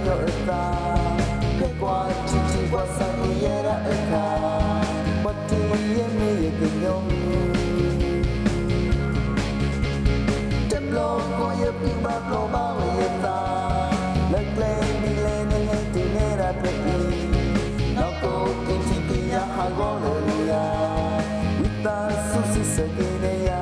yo ta ke kwa chi chi kwa sa ye ra ka what do ye me ye yo tem lo ko ye pi ba lo ba ye ta le ple mi le ne he ti ne ra pe no ko ke chi pi ya ha go lo ya ta su si se ke ne ya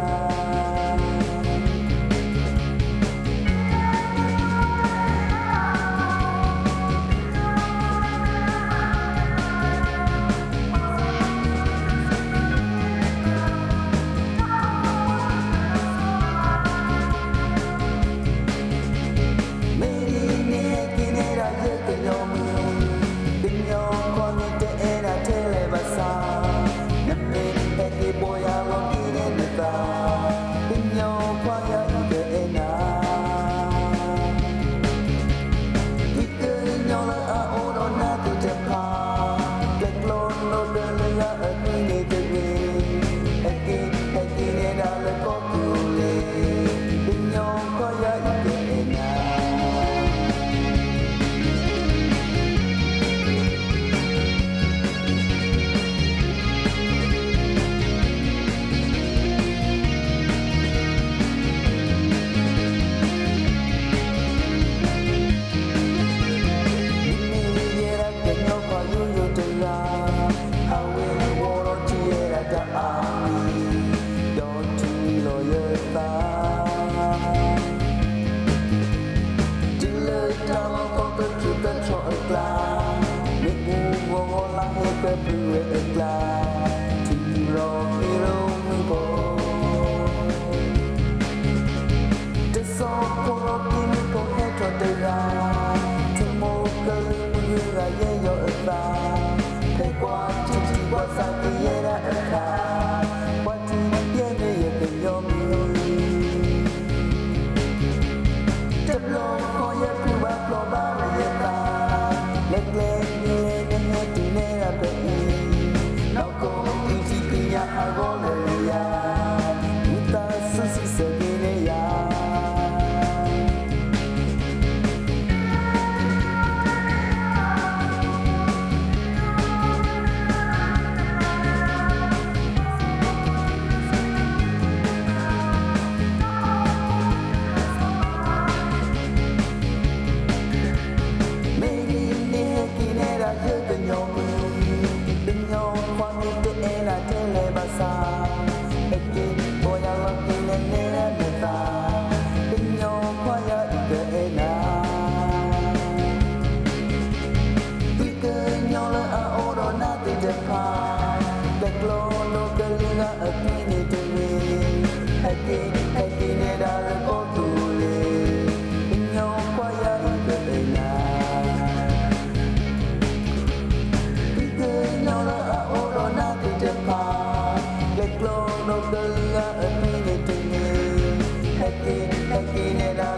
Hãy subscribe cho kênh Ghiền Mì Gõ để không bỏ lỡ những video hấp dẫn.